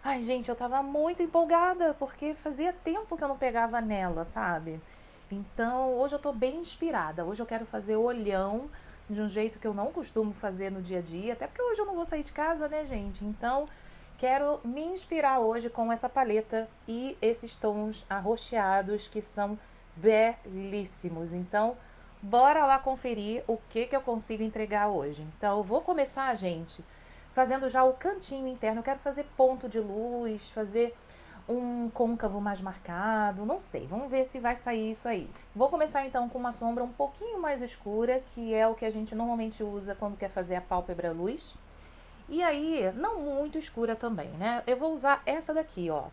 S1: Ai, gente, eu tava muito empolgada, porque fazia tempo que eu não pegava nela, sabe? Então, hoje eu tô bem inspirada. Hoje eu quero fazer olhão de um jeito que eu não costumo fazer no dia a dia, até porque hoje eu não vou sair de casa, né, gente? Então, quero me inspirar hoje com essa paleta e esses tons arroxeados que são belíssimos. Então, bora lá conferir o que eu consigo entregar hoje. Então, eu vou começar, gente, fazendo já o cantinho interno. Eu quero fazer ponto de luz, fazer um côncavo mais marcado, não sei, vamos ver se vai sair isso aí. Vou começar então com uma sombra um pouquinho mais escura, que é o que a gente normalmente usa quando quer fazer a pálpebra luz. E aí, não muito escura também, né? Eu vou usar essa daqui, ó,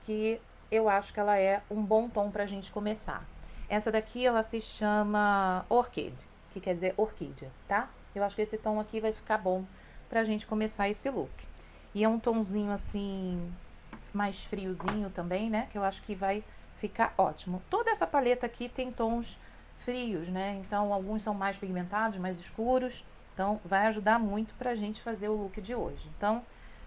S1: que eu acho que ela é um bom tom pra gente começar. Essa daqui, ela se chama Orchid, que quer dizer orquídea, tá? Eu acho que esse tom aqui vai ficar bom pra gente começar esse look. E é um tomzinho assim mais friozinho também, né? Que eu acho que vai ficar ótimo. Toda essa paleta aqui tem tons frios, né? Então, alguns são mais pigmentados, mais escuros. Então, vai ajudar muito pra gente fazer o look de hoje. Então,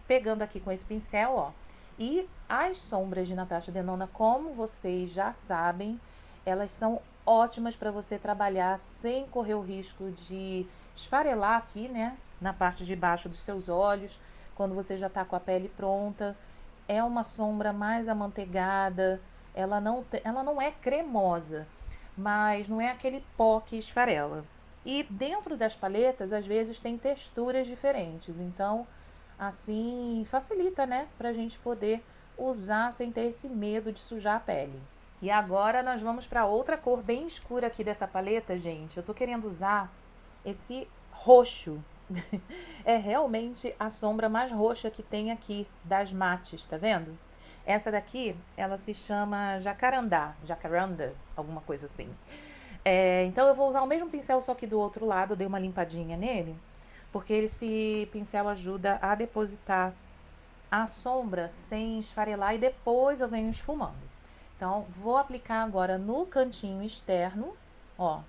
S1: pegando aqui com esse pincel, ó. E as sombras de Natasha Denona, como vocês já sabem, elas são ótimas para você trabalhar sem correr o risco de esfarelar aqui, né? Na parte de baixo dos seus olhos, quando você já tá com a pele pronta. É uma sombra mais amanteigada, ela não é cremosa, mas não é aquele pó que esfarela. E dentro das paletas, às vezes, tem texturas diferentes, então, assim, facilita, né, pra gente poder usar sem ter esse medo de sujar a pele. E agora nós vamos para outra cor bem escura aqui dessa paleta, gente. Eu tô querendo usar esse roxo. É realmente a sombra mais roxa que tem aqui das mates, tá vendo? Essa daqui, ela se chama jacaranda, alguma coisa assim. Então eu vou usar o mesmo pincel, só que do outro lado, eu dei uma limpadinha nele, porque esse pincel ajuda a depositar a sombra sem esfarelar e depois eu venho esfumando. Então, vou aplicar agora no cantinho externo, ó,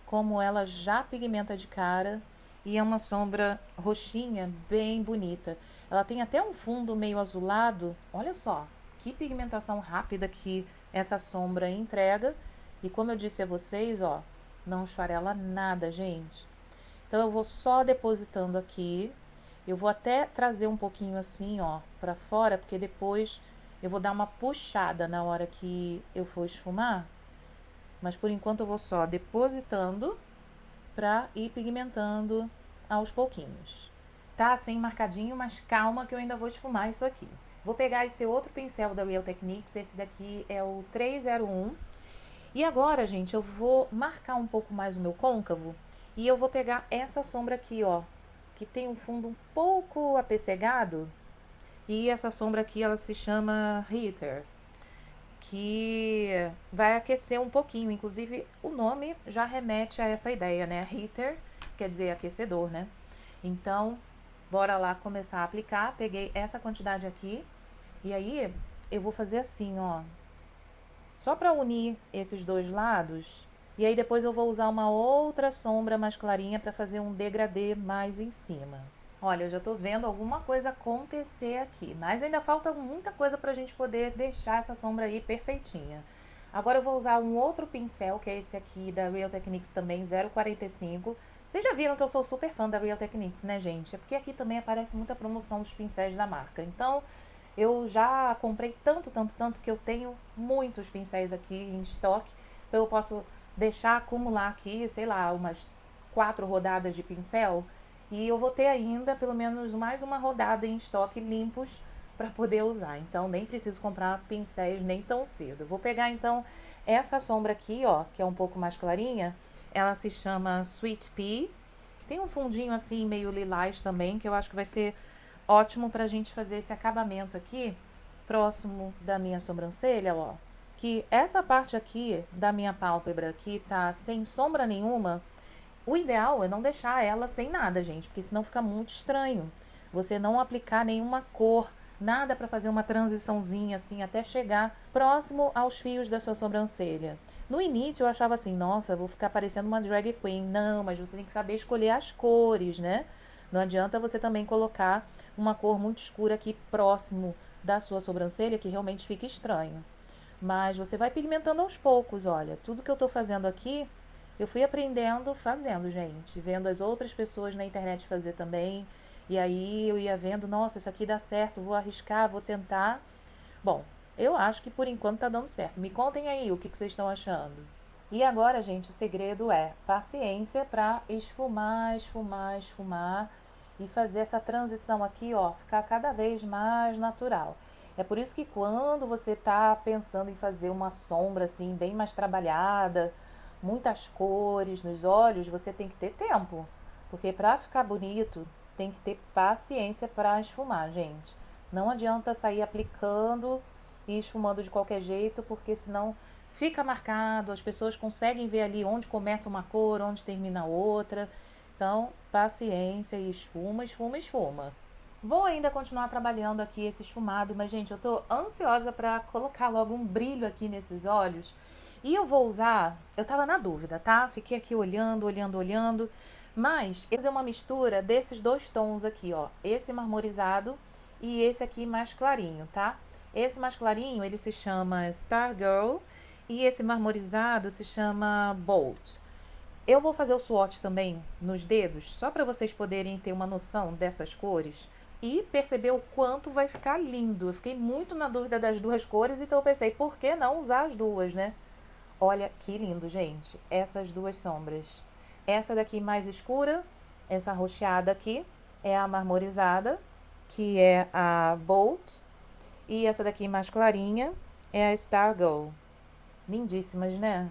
S1: como ela já pigmenta de cara. E é uma sombra roxinha, bem bonita. Ela tem até um fundo meio azulado. Olha só, que pigmentação rápida que essa sombra entrega. E como eu disse a vocês, ó, não esfarela nada, gente. Então eu vou só depositando aqui. Eu vou até trazer um pouquinho assim, ó, pra fora, porque depois eu vou dar uma puxada na hora que eu for esfumar. Mas por enquanto eu vou só depositando pra ir pigmentando aos pouquinhos. Tá assim marcadinho, mas calma que eu ainda vou esfumar isso aqui. Vou pegar esse outro pincel da Real Techniques, esse daqui é o 301. E agora, gente, eu vou marcar um pouco mais o meu côncavo e eu vou pegar essa sombra aqui, ó, que tem um fundo um pouco apessegado. E essa sombra aqui, ela se chama Heater, que vai aquecer um pouquinho. Inclusive, o nome já remete a essa ideia, né? Heater quer dizer aquecedor, né? Então, bora lá começar a aplicar. Peguei essa quantidade aqui e aí eu vou fazer assim, ó, só para unir esses dois lados. E aí depois eu vou usar uma outra sombra mais clarinha para fazer um degradê mais em cima. Olha, eu já tô vendo alguma coisa acontecer aqui, mas ainda falta muita coisa pra gente poder deixar essa sombra aí perfeitinha. Agora eu vou usar um outro pincel, que é esse aqui da Real Techniques também, 045. Vocês já viram que eu sou super fã da Real Techniques, né, gente? É porque aqui também aparece muita promoção dos pincéis da marca. Então, eu já comprei tanto que eu tenho muitos pincéis aqui em estoque. Então, eu posso deixar acumular aqui, sei lá, umas 4 rodadas de pincel. E eu vou ter ainda pelo menos mais uma rodada em estoque limpos para poder usar. Então, nem preciso comprar pincéis nem tão cedo. Eu vou pegar, então, essa sombra aqui, ó, que é um pouco mais clarinha. Ela se chama Sweet Pea. Que tem um fundinho assim, meio lilás também, que eu acho que vai ser ótimo pra gente fazer esse acabamento aqui, próximo da minha sobrancelha, ó. Que essa parte aqui da minha pálpebra, que tá sem sombra nenhuma, o ideal é não deixar ela sem nada, gente, porque senão fica muito estranho. Você não aplicar nenhuma cor, nada para fazer uma transiçãozinha assim até chegar próximo aos fios da sua sobrancelha. No início eu achava assim, nossa, vou ficar parecendo uma drag queen. Não, mas você tem que saber escolher as cores, né? Não adianta você também colocar uma cor muito escura aqui próximo da sua sobrancelha, que realmente fica estranho. Mas você vai pigmentando aos poucos, olha. Tudo que eu tô fazendo aqui, eu fui aprendendo fazendo, gente. Vendo as outras pessoas na internet fazer também. E aí eu ia vendo, nossa, isso aqui dá certo, vou arriscar, vou tentar. Bom, eu acho que por enquanto tá dando certo. Me contem aí o que vocês estão achando. E agora, gente, o segredo é paciência para esfumar, esfumar, esfumar e fazer essa transição aqui, ó, ficar cada vez mais natural. É por isso que quando você tá pensando em fazer uma sombra assim bem mais trabalhada, muitas cores nos olhos, você tem que ter tempo, porque para ficar bonito tem que ter paciência para esfumar, gente. Não adianta sair aplicando e esfumando de qualquer jeito, porque senão fica marcado, as pessoas conseguem ver ali onde começa uma cor, onde termina outra. Então, paciência e esfuma, esfuma, esfuma. Vou ainda continuar trabalhando aqui esse esfumado, mas gente, eu tô ansiosa para colocar logo um brilho aqui nesses olhos. E eu vou usar, eu tava na dúvida, tá? Fiquei aqui olhando, olhando, olhando, mas esse é uma mistura desses dois tons aqui, ó. Esse marmorizado e esse aqui mais clarinho, tá? Esse mais clarinho, ele se chama Stargirl e esse marmorizado se chama Bold. Eu vou fazer o swatch também nos dedos, só para vocês poderem ter uma noção dessas cores e perceber o quanto vai ficar lindo. Eu fiquei muito na dúvida das duas cores, então eu pensei, por que não usar as duas, né? Olha que lindo, gente, essas duas sombras. Essa daqui mais escura, essa roxeada aqui, é a marmorizada, que é a Bold. E essa daqui mais clarinha é a Stargirl. Lindíssimas, né?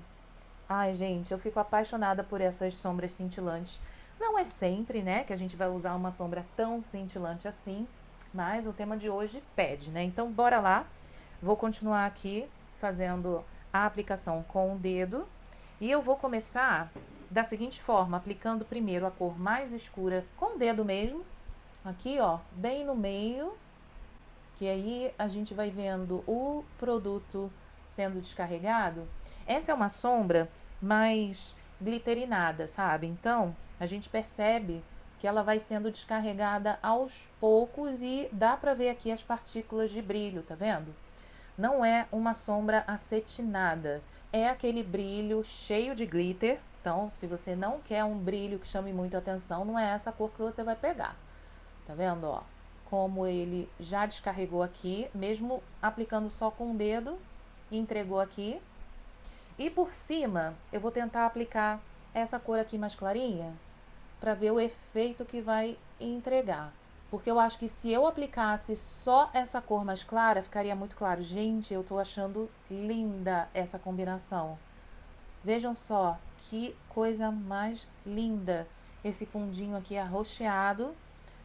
S1: Ai, gente, eu fico apaixonada por essas sombras cintilantes. Não é sempre, né, que a gente vai usar uma sombra tão cintilante assim, mas o tema de hoje pede, né? Então, bora lá. Vou continuar aqui fazendo a aplicação com o dedo e eu vou começar da seguinte forma, aplicando primeiro a cor mais escura com o dedo mesmo, aqui, ó, bem no meio, que aí a gente vai vendo o produto sendo descarregado. Essa é uma sombra mais glitterinada, sabe? Então, a gente percebe que ela vai sendo descarregada aos poucos e dá pra ver aqui as partículas de brilho, tá vendo? Não é uma sombra acetinada, é aquele brilho cheio de glitter. Então, se você não quer um brilho que chame muita atenção, não é essa cor que você vai pegar. Tá vendo, ó? Como ele já descarregou aqui, mesmo aplicando só com o dedo, e entregou aqui. E por cima, eu vou tentar aplicar essa cor aqui mais clarinha, para ver o efeito que vai entregar. Porque eu acho que se eu aplicasse só essa cor mais clara, ficaria muito claro. Gente, eu tô achando linda essa combinação. Vejam só, que coisa mais linda. Esse fundinho aqui arroxeado,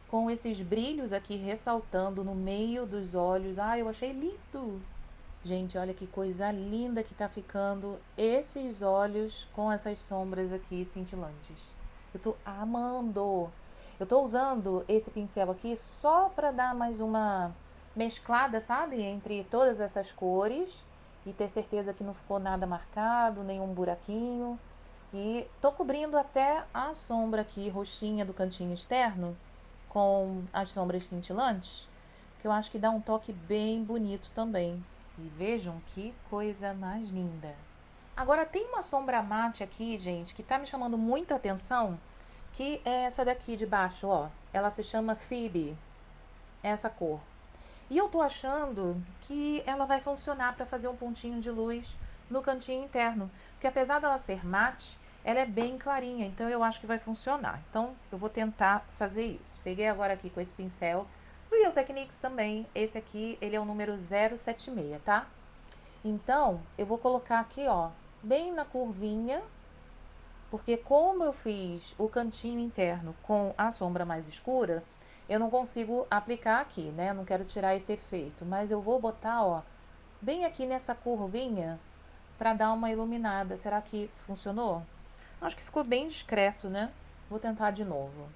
S1: com esses brilhos aqui ressaltando no meio dos olhos. Ah, eu achei lindo! Gente, olha que coisa linda que tá ficando esses olhos com essas sombras aqui cintilantes. Eu tô amando! Eu tô usando esse pincel aqui só para dar mais uma mesclada, sabe? Entre todas essas cores e ter certeza que não ficou nada marcado, nenhum buraquinho. E tô cobrindo até a sombra aqui roxinha do cantinho externo com as sombras cintilantes, que eu acho que dá um toque bem bonito também. E vejam que coisa mais linda. Agora tem uma sombra mate aqui, gente, que tá me chamando muita atenção, que é essa daqui de baixo, ó. Ela se chama Phoebe, essa cor. E eu tô achando que ela vai funcionar para fazer um pontinho de luz no cantinho interno, porque apesar dela ser mate, ela é bem clarinha, então eu acho que vai funcionar. Então eu vou tentar fazer isso. Peguei agora aqui com esse pincel Real Techniques também, esse aqui, ele é o número 076, tá? Então, eu vou colocar aqui, ó, bem na curvinha, porque como eu fiz o cantinho interno com a sombra mais escura, eu não consigo aplicar aqui, né? Eu não quero tirar esse efeito, mas eu vou botar, ó, bem aqui nessa curvinha para dar uma iluminada. Será que funcionou? Acho que ficou bem discreto, né? Vou tentar de novo.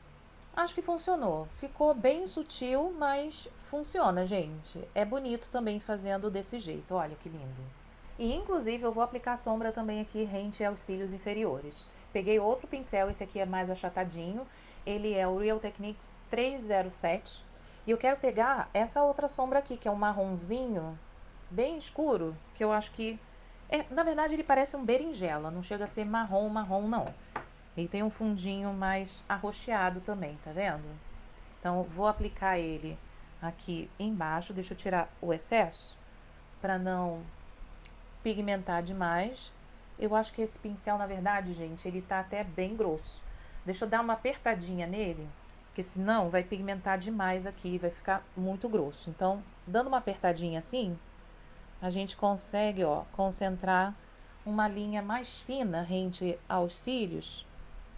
S1: Acho que funcionou. Ficou bem sutil, mas funciona, gente. É bonito também fazendo desse jeito. Olha que lindo. E inclusive eu vou aplicar sombra também aqui rente aos cílios inferiores. Peguei outro pincel, esse aqui é mais achatadinho. Ele é o Real Techniques 307. E eu quero pegar essa outra sombra aqui, que é um marronzinho bem escuro, que eu acho que... na verdade ele parece um berinjela, não chega a ser marrom, marrom não. Ele tem um fundinho mais arroxeado também, tá vendo? Então, vou aplicar ele aqui embaixo. Deixa eu tirar o excesso, para não pigmentar demais. Eu acho que esse pincel, na verdade, gente, ele tá até bem grosso. Deixa eu dar uma apertadinha nele, porque senão vai pigmentar demais aqui, vai ficar muito grosso. Então, dando uma apertadinha assim, a gente consegue, ó, concentrar uma linha mais fina rente aos cílios.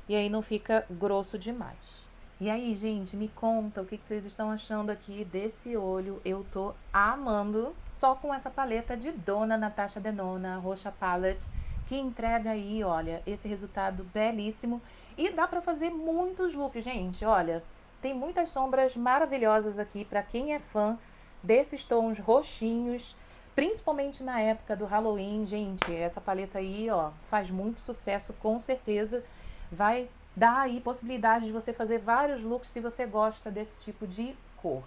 S1: E aí não fica grosso demais. E aí, gente, me conta o que vocês estão achando aqui desse olho. Eu tô amando. Só com essa paleta de Dona Natasha Denona Roxa Palette, que entrega aí, olha, esse resultado belíssimo. E dá pra fazer muitos looks, gente. Olha, tem muitas sombras maravilhosas aqui pra quem é fã desses tons roxinhos. Principalmente na época do Halloween, gente. Essa paleta aí, ó, faz muito sucesso, com certeza. Vai dar aí possibilidade de você fazer vários looks se você gosta desse tipo de cor.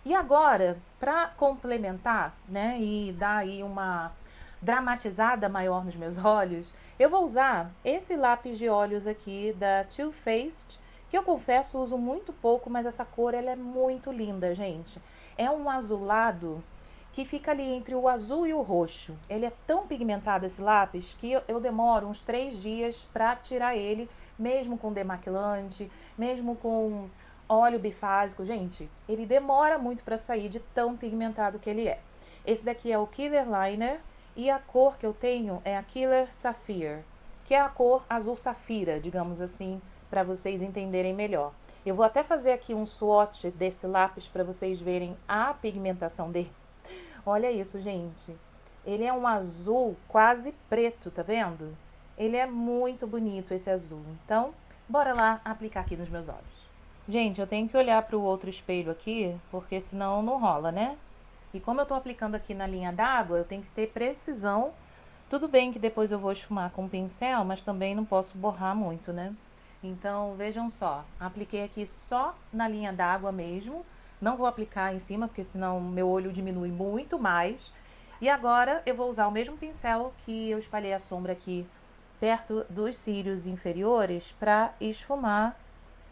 S1: E agora, para complementar, né, e dar aí uma dramatizada maior nos meus olhos, eu vou usar esse lápis de olhos aqui da Too Faced, que eu confesso uso muito pouco, mas essa cor ela é muito linda, gente. É um azulado que fica ali entre o azul e o roxo. Ele é tão pigmentado esse lápis que eu demoro uns 3 dias para tirar ele, mesmo com demaquilante, mesmo com óleo bifásico. Gente, ele demora muito para sair de tão pigmentado que ele é. Esse daqui é o Killer Liner e a cor que eu tenho é a Killer Sapphire, que é a cor azul safira, digamos assim, para vocês entenderem melhor. Eu vou até fazer aqui um swatch desse lápis para vocês verem a pigmentação dele. Olha isso, gente. Ele é um azul quase preto, tá vendo? Ele é muito bonito, esse azul. Então, bora lá aplicar aqui nos meus olhos. Gente, eu tenho que olhar para o outro espelho aqui, porque senão não rola, né? E como eu tô aplicando aqui na linha d'água, eu tenho que ter precisão Tudo bem que depois eu vou esfumar com o pincel, mas também não posso borrar muito, né? Então, vejam só, apliquei aqui só na linha d'água mesmo. Não vou aplicar em cima, porque senão meu olho diminui muito mais. E agora eu vou usar o mesmo pincel que eu espalhei a sombra aqui perto dos cílios inferiores para esfumar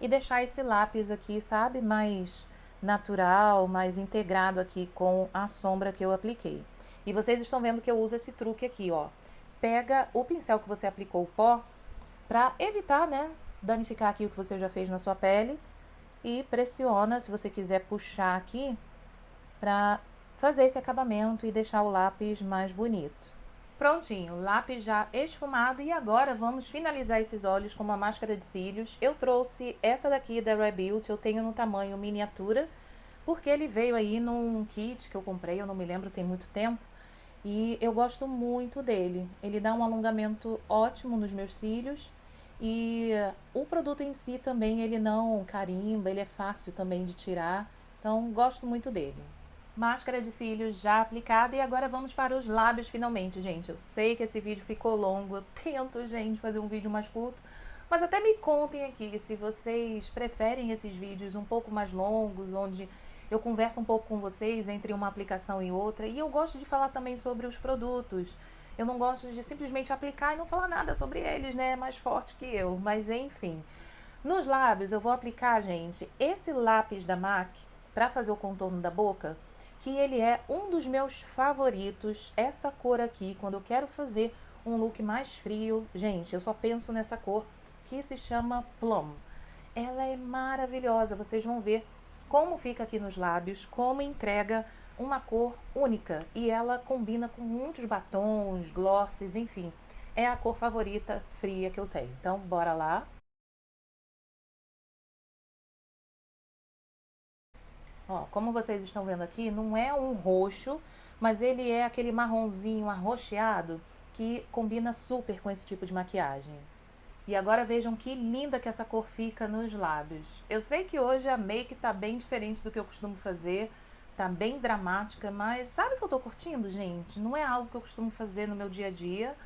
S1: e deixar esse lápis aqui, sabe, mais natural, mais integrado aqui com a sombra que eu apliquei. E vocês estão vendo que eu uso esse truque aqui, ó. Pega o pincel que você aplicou o pó para evitar, né, danificar aqui o que você já fez na sua pele e pressiona, se você quiser puxar aqui, para fazer esse acabamento e deixar o lápis mais bonito. Prontinho, lápis já esfumado e agora vamos finalizar esses olhos com uma máscara de cílios. Eu trouxe essa daqui da Rare Beauty, eu tenho no tamanho miniatura, porque ele veio aí num kit que eu comprei, eu não me lembro, tem muito tempo, e eu gosto muito dele. Ele dá um alongamento ótimo nos meus cílios e o produto em si também, ele não carimba, ele é fácil também de tirar, então gosto muito dele. Máscara de cílios já aplicada e agora vamos para os lábios finalmente, gente. Eu sei que esse vídeo ficou longo, eu tento, gente, fazer um vídeo mais curto, mas até me contem aqui se vocês preferem esses vídeos um pouco mais longos, onde eu converso um pouco com vocês entre uma aplicação e outra, e eu gosto de falar também sobre os produtos. Eu não gosto de simplesmente aplicar e não falar nada sobre eles, né? É mais forte que eu, mas enfim. Nos lábios eu vou aplicar, gente, esse lápis da MAC para fazer o contorno da boca, que ele é um dos meus favoritos, essa cor aqui, quando eu quero fazer um look mais frio, gente, eu só penso nessa cor, que se chama Plum. Ela é maravilhosa, vocês vão ver como fica aqui nos lábios, como entrega uma cor única, e ela combina com muitos batons, glosses, enfim, é a cor favorita fria que eu tenho. Então, bora lá. Ó, como vocês estão vendo aqui, não é um roxo, mas ele é aquele marronzinho arroxeado que combina super com esse tipo de maquiagem. E agora vejam que linda que essa cor fica nos lábios. Eu sei que hoje a make tá bem diferente do que eu costumo fazer, tá bem dramática, mas sabe o que eu tô curtindo, gente? Não é algo que eu costumo fazer no meu dia a dia,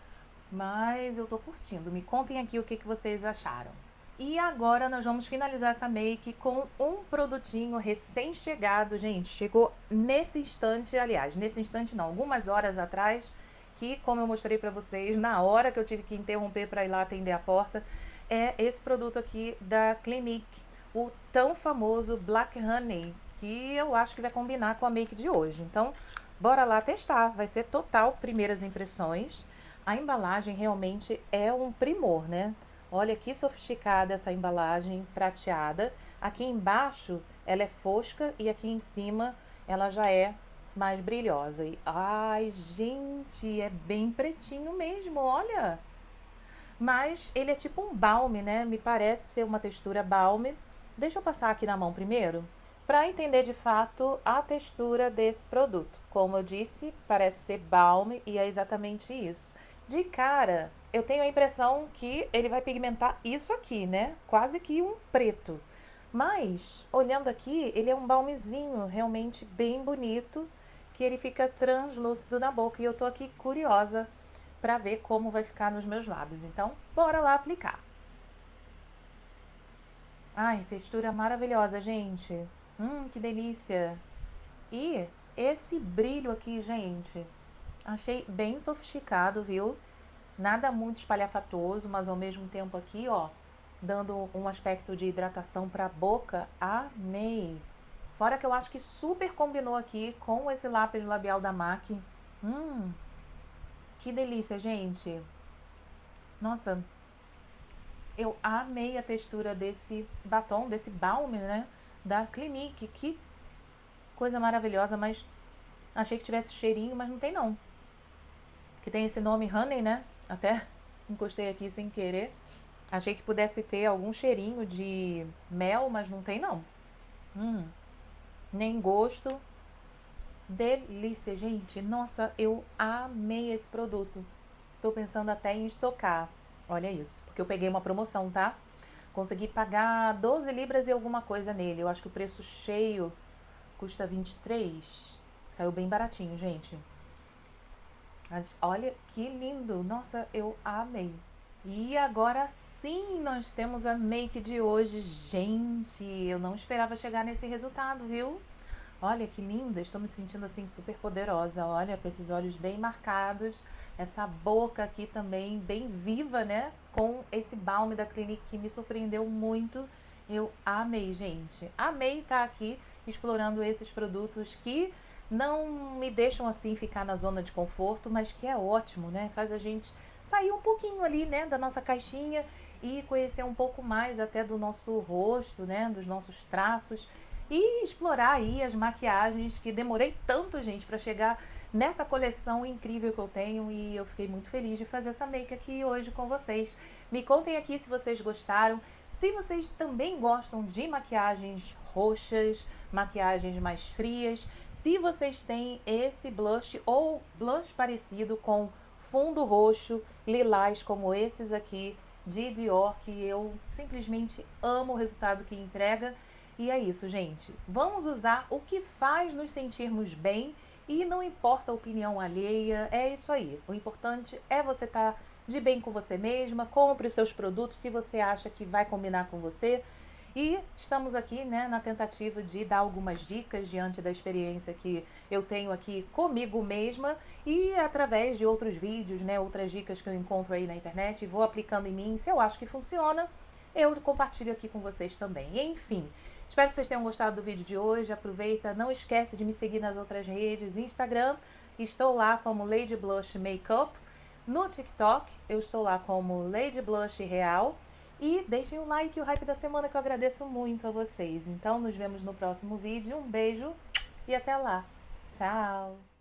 S1: mas eu tô curtindo. Me contem aqui o que vocês acharam. E agora nós vamos finalizar essa make com um produtinho recém-chegado, gente. Chegou nesse instante, aliás, nesse instante não, algumas horas atrás, que como eu mostrei pra vocês, na hora que eu tive que interromper para ir lá atender a porta, é esse produto aqui da Clinique, o tão famoso Black Honey, que eu acho que vai combinar com a make de hoje. Então, bora lá testar, vai ser total primeiras impressões. A embalagem realmente é um primor, né? Olha que sofisticada essa embalagem prateada. Aqui embaixo ela é fosca e aqui em cima ela já é mais brilhosa. E, ai, gente, é bem pretinho mesmo, olha. Mas ele é tipo um balme, né? Me parece ser uma textura balme. Deixa eu passar aqui na mão primeiro, para entender de fato a textura desse produto. Como eu disse, parece ser balme e é exatamente isso. De cara, eu tenho a impressão que ele vai pigmentar isso aqui, né? Quase que um preto. Mas, olhando aqui, ele é um balmezinho realmente bem bonito, que ele fica translúcido na boca. E eu tô aqui curiosa para ver como vai ficar nos meus lábios. Então, bora lá aplicar. Ai, textura maravilhosa, gente. Que delícia. E esse brilho aqui, gente, achei bem sofisticado, viu? Nada muito espalhafatoso, mas ao mesmo tempo aqui, ó, dando um aspecto de hidratação para a boca. Amei. Fora que eu acho que super combinou aqui com esse lápis labial da MAC. Que delícia, gente. Nossa, eu amei a textura desse batom, desse balme, né? Da Clinique. Que coisa maravilhosa, mas achei que tivesse cheirinho, mas não tem não. Que tem esse nome Honey, né? Até encostei aqui sem querer. Achei que pudesse ter algum cheirinho de mel, mas não tem não. Nem gosto. Delícia, gente. Nossa, eu amei esse produto. Tô pensando até em estocar. Olha isso, porque eu peguei uma promoção, tá? Consegui pagar 12 libras e alguma coisa nele. Eu acho que o preço cheio custa 23. Saiu bem baratinho, gente. Mas olha que lindo! Nossa, eu amei. E agora sim, nós temos a make de hoje. Gente, eu não esperava chegar nesse resultado, viu? Olha que linda, estou me sentindo assim super poderosa. Olha, com esses olhos bem marcados, essa boca aqui também bem viva, né? Com esse balme da Clinique que me surpreendeu muito. Eu amei, gente. Amei estar aqui explorando esses produtos que não me deixam assim ficar na zona de conforto, mas que é ótimo, né? Faz a gente sair um pouquinho ali, né, da nossa caixinha e conhecer um pouco mais até do nosso rosto, né, dos nossos traços e explorar aí as maquiagens que demorei tanto, gente, para chegar nessa coleção incrível que eu tenho e eu fiquei muito feliz de fazer essa make aqui hoje com vocês. Me contem aqui se vocês gostaram, se vocês também gostam de maquiagens roxas, maquiagens mais frias, se vocês têm esse blush ou blush parecido com fundo roxo, lilás como esses aqui de Dior, que eu simplesmente amo o resultado que entrega. E é isso, gente. Vamos usar o que faz nos sentirmos bem e não importa a opinião alheia, é isso aí. O importante é você estar de bem com você mesma, compre os seus produtos se você acha que vai combinar com você. E estamos aqui, né, na tentativa de dar algumas dicas diante da experiência que eu tenho aqui comigo mesma e através de outros vídeos, né, outras dicas que eu encontro aí na internet e vou aplicando em mim. Se eu acho que funciona, eu compartilho aqui com vocês também. Enfim, espero que vocês tenham gostado do vídeo de hoje. Aproveita, não esquece de me seguir nas outras redes, Instagram, estou lá como Lady Blush Makeup. No TikTok, eu estou lá como Lady Blush Real. E deixem o like e o hype da semana que eu agradeço muito a vocês. Então, nos vemos no próximo vídeo. Um beijo e até lá. Tchau!